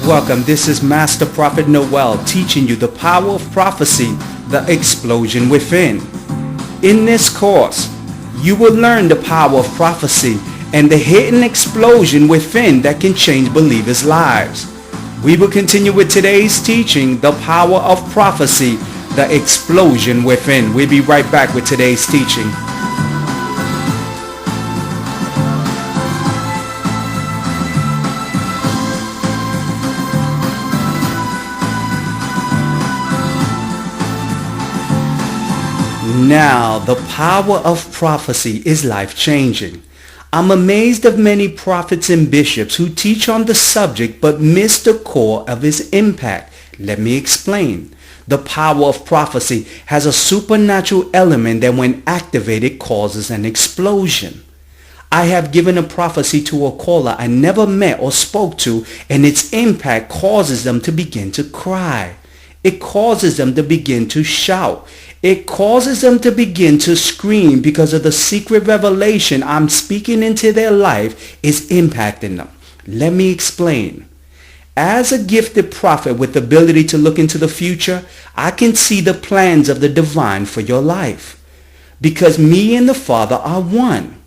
Welcome, this is Master Prophet Noel teaching you the power of prophecy, the explosion within. In this course, you will learn the power of prophecy and the hidden explosion within that can change believers' lives. We will continue with today's teaching, the power of prophecy, the explosion within. We'll be right back with today's teaching. Now, the power of prophecy is life-changing. I'm amazed of many prophets and bishops who teach on the subject but miss the core of its impact. Let me explain. The power of prophecy has a supernatural element that when activated causes an explosion. I have given a prophecy to a caller I never met or spoke to, and its impact causes them to begin to cry. It causes them to begin to shout. It causes them to begin to scream because of the secret revelation I'm speaking into their life is impacting them. Let me explain. As a gifted prophet with the ability to look into the future, I can see the plans of the divine for your life. Because me and the Father are one.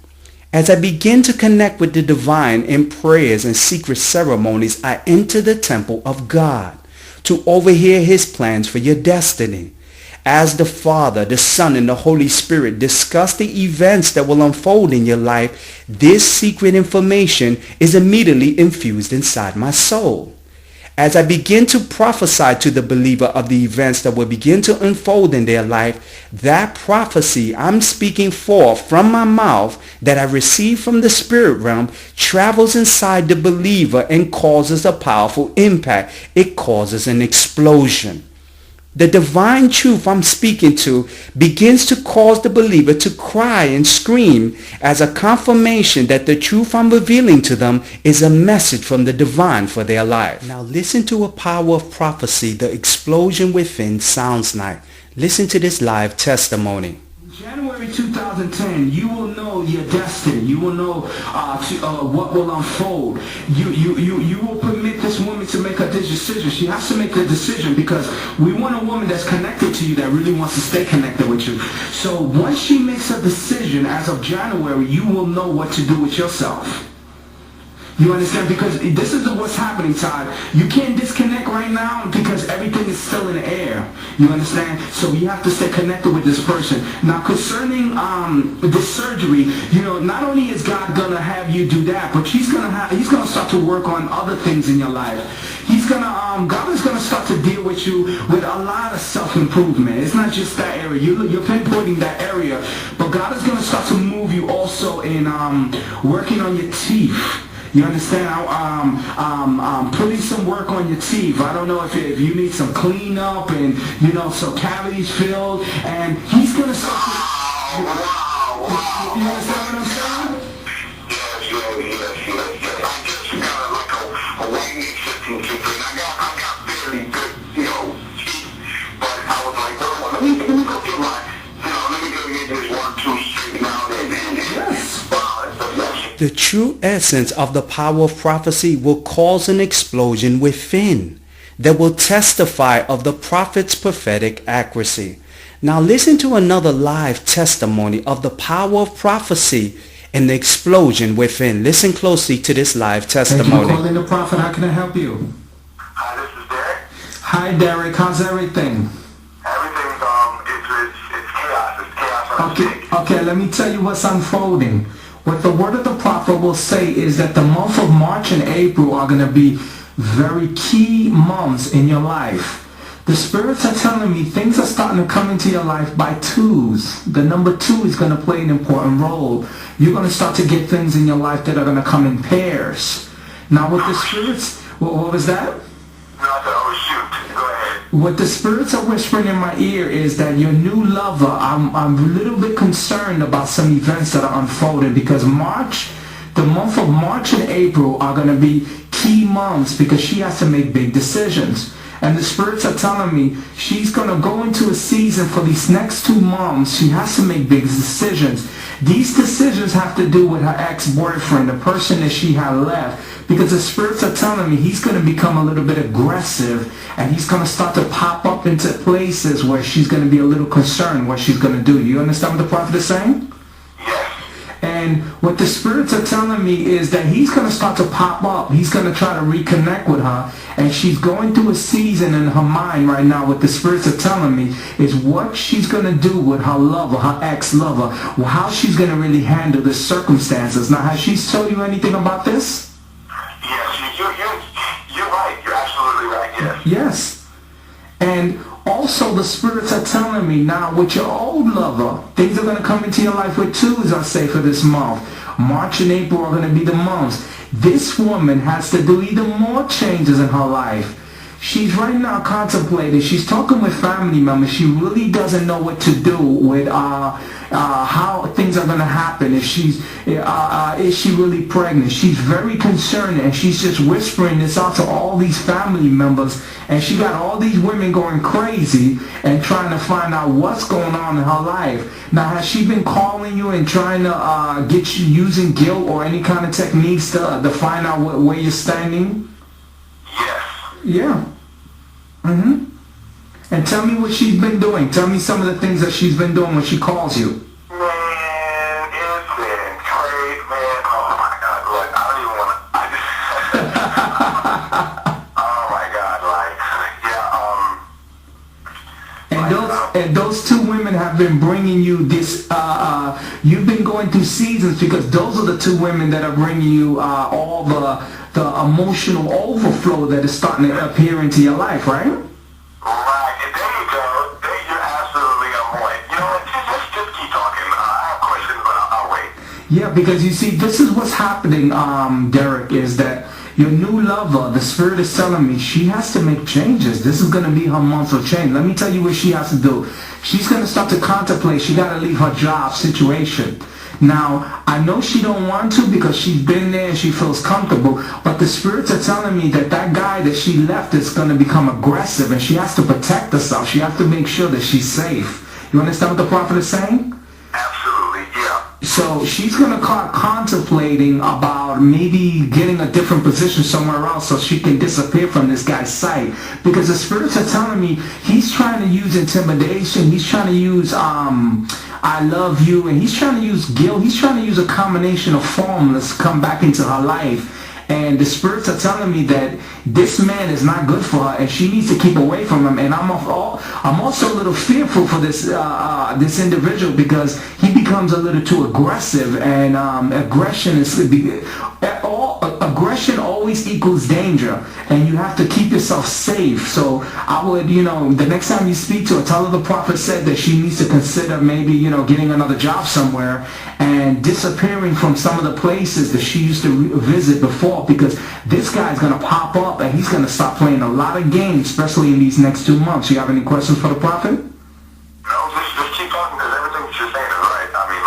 As I begin to connect with the divine in prayers and secret ceremonies, I enter the temple of God to overhear his plans for your destiny. As the Father, the Son, and the Holy Spirit discuss the events that will unfold in your life, this secret information is immediately infused inside my soul. As I begin to prophesy to the believer of the events that will begin to unfold in their life, that prophecy I'm speaking forth from my mouth that I received from the spirit realm travels inside the believer and causes a powerful impact. It causes an explosion. The divine truth I'm speaking to begins to cause the believer to cry and scream as a confirmation that the truth I'm revealing to them is a message from the divine for their life. Now listen to a power of prophecy the explosion within sounds like. Listen to this live testimony. January 2010, you will know your destiny. You will know what will unfold. You will permit this woman to make a decision. She has to make a decision because we want a woman that's connected to you, that really wants to stay connected with you. So once she makes a decision as of January, you will know what to do with yourself. You understand? Because this is what's happening, Todd. You can't disconnect right now because everything is still in the air. You understand? So you have to stay connected with this person. Now, concerning this surgery, not only is God gonna have you do that, but He's gonna start to work on other things in your life. God is gonna start to deal with you with a lot of self-improvement. It's not just that area. You're pinpointing that area, but God is gonna start to move you also in working on your teeth. You understand? Putting some work on your teeth. I don't know if you need some cleanup and, some cavities filled. And He's going to start to... You understand what I'm saying? Yes. I just got like a white existing tooth. I got very good, teeth. But I was like, well, let me go get let me go get this 1, 2 straightened out and yes. The true essence of the power of prophecy will cause an explosion within that will testify of the prophet's prophetic accuracy. Now listen to another live testimony of the power of prophecy and the explosion within. Listen closely to this live testimony. Thank you for calling the prophet. How can I help you? Hi, this is Derek. Hi, Derek. How's everything? Everything's it's chaos. It's chaos. Okay, let me tell you what's unfolding. What the word of the prophet will say is that the month of March and April are going to be very key months in your life. The spirits are telling me things are starting to come into your life by twos. The number 2 is going to play an important role. You're going to start to get things in your life that are going to come in pairs. Now with the spirits, what was that? What the spirits are whispering in my ear is that your new lover, I'm a little bit concerned about some events that are unfolding because the month of March and April are going to be key months because she has to make big decisions. And the spirits are telling me she's going to go into a season for these next 2 months. She has to make big decisions. These decisions have to do with her ex-boyfriend, the person that she had left. Because the spirits are telling me he's going to become a little bit aggressive, and he's going to start to pop up into places where she's going to be a little concerned what she's going to do. You understand what the prophet is saying? And what the spirits are telling me is that he's going to start to pop up. He's going to try to reconnect with her. And she's going through a season in her mind right now. What the spirits are telling me is what she's going to do with her lover, her ex-lover. How she's going to really handle the circumstances. Now, has she told you anything about this? Yes, you're right. You're absolutely right, yes. Yes. And also the spirits are telling me now with your old lover, things are going to come into your life with twos, I say, for this month. March and April are going to be the months. This woman has to do even more changes in her life. She's right now contemplating. She's talking with family members. She really doesn't know what to do with how things are going to happen. If is she really pregnant? She's very concerned, and she's just whispering this out to all these family members. And she got all these women going crazy and trying to find out what's going on in her life. Now, has she been calling you and trying to get you using guilt or any kind of techniques to find out where you're standing? Yes. Yeah. And tell me what she's been doing. Tell me some of the things that she's been doing when she calls you. Man, it's been crazy, man. Oh my God, look, I don't even want to. Oh my God, And those 2 women have been bringing you this. You've been going through seasons because those are the 2 women that are bringing you all the emotional overflow that is starting to appear into your life, right? Right, and there you go. You're absolutely on point. You know what? Just keep talking. I have questions, but I'll wait. Yeah, because you see, this is what's happening, Derek, is that your new lover, the spirit is telling me she has to make changes. This is going to be her month of change. Let me tell you what she has to do. She's going to start to contemplate. She got to leave her job situation. Now, I know she don't want to because she's been there and she feels comfortable, but the spirits are telling me that guy that she left is going to become aggressive, and she has to protect herself. She has to make sure that she's safe. You understand what the prophet is saying? Absolutely, yeah. So she's going to start contemplating about maybe getting a different position somewhere else so she can disappear from this guy's sight. Because the spirits are telling me he's trying to use intimidation. He's trying to use I love you, and he's trying to use guilt. He's trying to use a combination of formulas to come back into her life. And the spirits are telling me that this man is not good for her, and she needs to keep away from him. And I'm also a little fearful for this this individual because he becomes a little too aggressive, and aggression always equals danger, and you have to keep yourself safe. So I would, the next time you speak to her, tell her the prophet said that she needs to consider maybe, getting another job somewhere and disappearing from some of the places that she used to visit before, because this guy's going to pop up and he's going to start playing a lot of games, especially in these next 2 months. You have any questions for the prophet? No, just keep talking because everything that you're saying is right. I mean,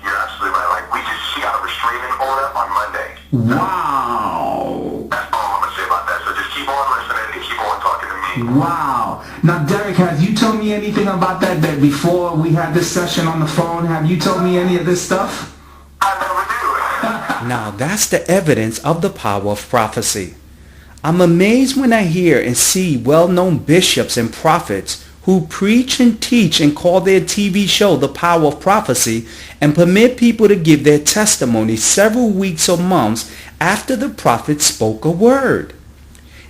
you're absolutely right. She got a restraining order on Monday. Wow. That's all I'm going to say about that. So just keep on listening and keep on talking to me. Wow. Now, Derek, have you told me anything about that before we had this session on the phone? Have you told me any of this stuff? I never do. Now that's the evidence of the power of prophecy. I'm amazed when I hear and see well-known bishops and prophets who preach and teach and call their TV show The Power of Prophecy and permit people to give their testimony several weeks or months after the prophet spoke a word.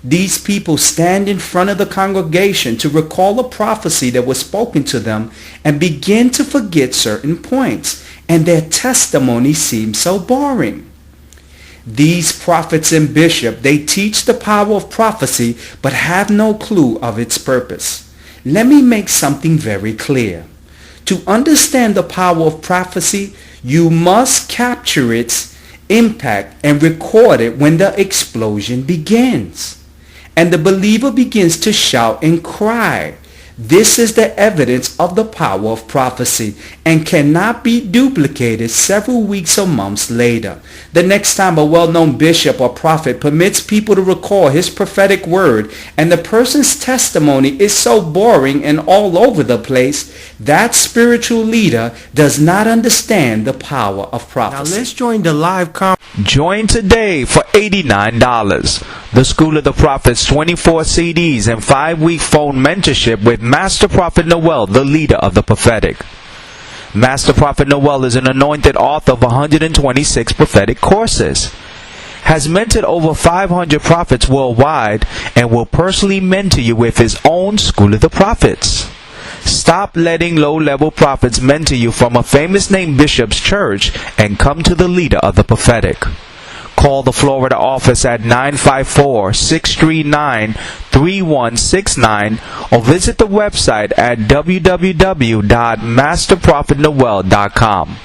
These people stand in front of the congregation to recall a prophecy that was spoken to them and begin to forget certain points, and their testimony seems so boring. These prophets and bishops, they teach the power of prophecy but have no clue of its purpose. Let me make something very clear. To understand the power of prophecy, you must capture its impact and record it when the explosion begins. And the believer begins to shout and cry. This is the evidence of the power of prophecy and cannot be duplicated several weeks or months later. The next time a well-known bishop or prophet permits people to recall his prophetic word and the person's testimony is so boring and all over the place, that spiritual leader does not understand the power of prophecy. Now let's join the live Join today for $89. The School of the Prophets 24 CDs and 5-week phone mentorship with Master Prophet Noel, the leader of the prophetic. Master Prophet Noel is an anointed author of 126 prophetic courses, has mentored over 500 prophets worldwide, and will personally mentor you with his own School of the Prophets. Stop letting low-level prophets mentor you from a famous name bishop's church and come to the leader of the prophetic. Call the Florida office at 954-639-3169 or visit the website at www.masterprophetnoel.com.